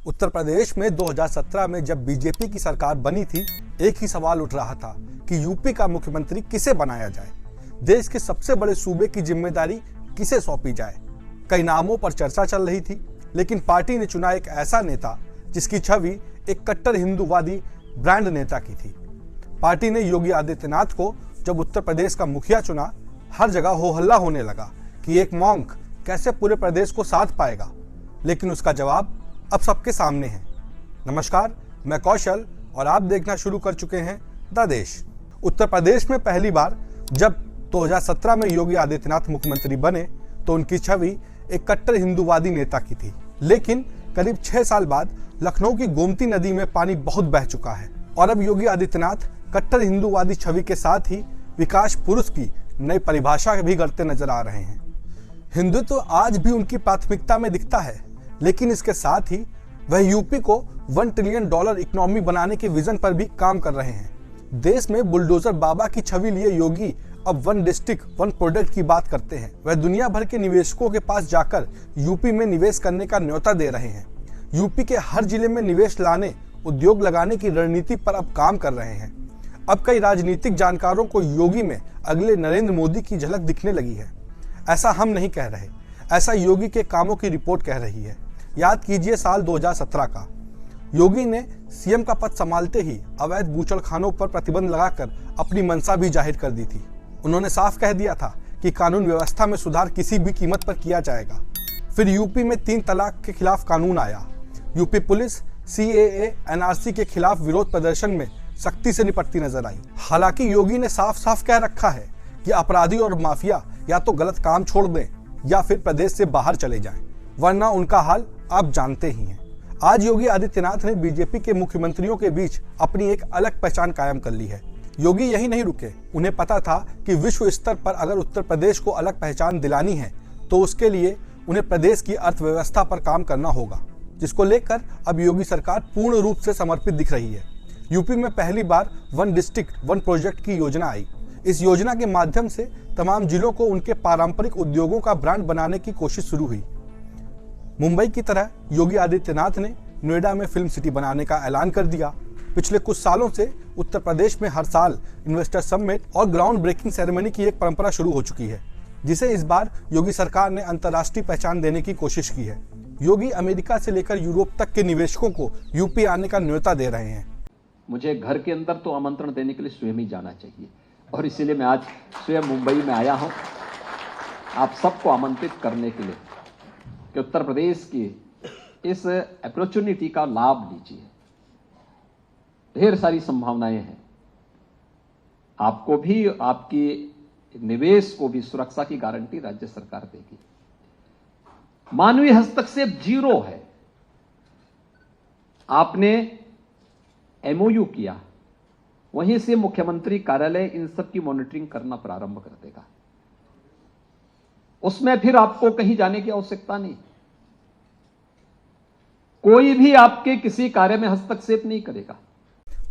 उत्तर प्रदेश में 2017 में जब बीजेपी की सरकार बनी थी, एक ही सवाल उठ रहा था कि यूपी का मुख्यमंत्री किसे बनाया जाए, देश के सबसे बड़े सूबे की जिम्मेदारी किसे सौंपी जाए। कई नामों पर चर्चा चल रही थी, लेकिन पार्टी ने चुना एक ऐसा नेता जिसकी छवि एक कट्टर हिंदूवादी ब्रांड नेता की थी। पार्टी ने योगी आदित्यनाथ को जब उत्तर प्रदेश का मुखिया चुना, हर जगह हो हल्ला होने लगा कि एक मॉन्क कैसे पूरे प्रदेश को साथ पाएगा, लेकिन उसका जवाब अब सबके सामने है। नमस्कार, मैं कौशल और आप देखना शुरू कर चुके हैं द देश। उत्तर प्रदेश में पहली बार जब 2017 में योगी आदित्यनाथ मुख्यमंत्री बने तो उनकी छवि एक कट्टर हिंदूवादी नेता की थी, लेकिन करीब 6 साल बाद लखनऊ की गोमती नदी में पानी बहुत बह चुका है और अब योगी आदित्यनाथ कट्टर हिंदूवादी छवि के साथ ही विकास पुरुष की नई परिभाषा भी करते नजर आ रहे हैं। हिंदुत्व आज भी उनकी प्राथमिकता में दिखता है, लेकिन इसके साथ ही वह यूपी को $1 ट्रिलियन इकोनॉमी बनाने के विजन पर भी काम कर रहे हैं। देश में बुलडोजर बाबा की छवि लिए योगी अब 1 डिस्ट्रिक्ट 1 प्रोडक्ट की बात करते हैं। वह दुनिया भर के निवेशकों के पास जाकर यूपी में निवेश करने का न्योता दे रहे हैं। यूपी के हर जिले में निवेश लाने, उद्योग लगाने की रणनीति पर अब काम कर रहे हैं। अब कई राजनीतिक जानकारों को योगी में अगले नरेंद्र मोदी की झलक दिखने लगी है। ऐसा हम नहीं कह रहे, ऐसा योगी के कामों की रिपोर्ट कह रही है। याद कीजिए साल 2017 का। योगी ने सीएम का पद संभालते ही अवैध बूचड़खानों पर प्रतिबंध लगाकर अपनी मंशा भी जाहिर कर दी थी। उन्होंने साफ कह दिया था कि कानून व्यवस्था में सुधार किसी भी कीमत पर किया जाएगा। फिर यूपी में 3 तलाक के खिलाफ कानून आया। यूपी पुलिस CAA NRC के खिलाफ विरोध प्रदर्शन में सख्ती से निपटती नजर आई। हालांकि योगी ने साफ साफ कह रखा है कि अपराधी और माफिया या तो गलत काम छोड़ दें या फिर प्रदेश से बाहर चले जाएं, वरना उनका हाल आप जानते ही हैं। आज योगी आदित्यनाथ ने बीजेपी के मुख्यमंत्रियों के बीच अपनी एक अलग पहचान कायम कर ली है। योगी यही नहीं रुके, उन्हें पता था कि विश्व स्तर पर अगर उत्तर प्रदेश को अलग पहचान दिलानी है तो उसके लिए उन्हें प्रदेश की अर्थव्यवस्था पर काम करना होगा, जिसको लेकर अब योगी सरकार पूर्ण रूप से समर्पित दिख रही है। यूपी में पहली बार 1 डिस्ट्रिक्ट 1 प्रोजेक्ट की योजना आई। इस योजना के माध्यम से तमाम जिलों को उनके पारंपरिक उद्योगों का ब्रांड बनाने की कोशिश शुरू हुई। मुंबई की तरह योगी आदित्यनाथ ने नोएडा में फिल्म सिटी बनाने का ऐलान कर दिया। पिछले कुछ सालों से उत्तर प्रदेश में हर साल इन्वेस्टर समिट और ग्राउंड ब्रेकिंग सेरेमनी की एक परंपरा शुरू हो चुकी है, जिसे इस बार योगी सरकार ने अंतर्राष्ट्रीय पहचान देने की कोशिश की है। योगी अमेरिका से लेकर यूरोप तक के निवेशकों को यूपी आने का न्योता दे रहे हैं। मुझे घर के अंदर तो आमंत्रण देने के लिए स्वयं ही जाना चाहिए और इसीलिए मैं आज स्वयं मुंबई में आया हूं आप सबको आमंत्रित करने के लिए कि उत्तर प्रदेश की इस अपॉर्चुनिटी का लाभ लीजिए। ढेर सारी संभावनाएं हैं, आपको भी, आपकी निवेश को भी सुरक्षा की गारंटी राज्य सरकार देगी। मानवीय हस्तक्षेप 0 है। आपने MOU किया, वहीं से मुख्यमंत्री कार्यालय इन सब की मॉनिटरिंग करना प्रारंभ कर देगा। उसमें फिर आपको कहीं जाने की आवश्यकता नहीं। कोई भी आपके किसी कार्य में हस्तक्षेप नहीं करेगा।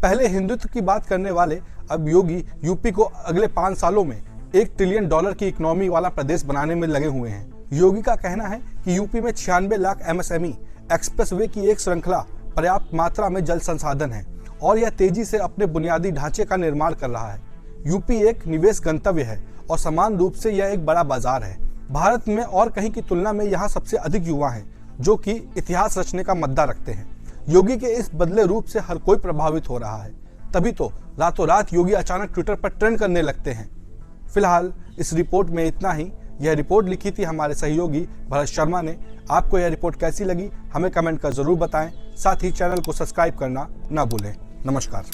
पहले हिंदुत्व की बात करने वाले अब योगी यूपी को अगले 5 सालों में $1 ट्रिलियन की इकोनॉमी वाला प्रदेश बनाने में लगे हुए हैं। योगी का कहना है कि यूपी में 96 लाख MSME एक्सप्रेसवे की एक श्रृंखला, पर्याप्त मात्रा में जल संसाधन है और यह तेजी से अपने बुनियादी ढांचे का निर्माण कर रहा है। यूपी एक निवेश गंतव्य है और समान रूप से यह एक बड़ा बाजार है। भारत में और कहीं की तुलना में यहाँ सबसे अधिक युवा हैं जो कि इतिहास रचने का मद्दा रखते हैं। योगी के इस बदले रूप से हर कोई प्रभावित हो रहा है, तभी तो रातों रात योगी अचानक ट्विटर पर ट्रेंड करने लगते हैं। फिलहाल इस रिपोर्ट में इतना ही। यह रिपोर्ट लिखी थी हमारे सहयोगी भरत शर्मा ने। आपको यह रिपोर्ट कैसी लगी हमें कमेंट कर जरूर बताएं। साथ ही चैनल को सब्सक्राइब करना ना भूलें। नमस्कार।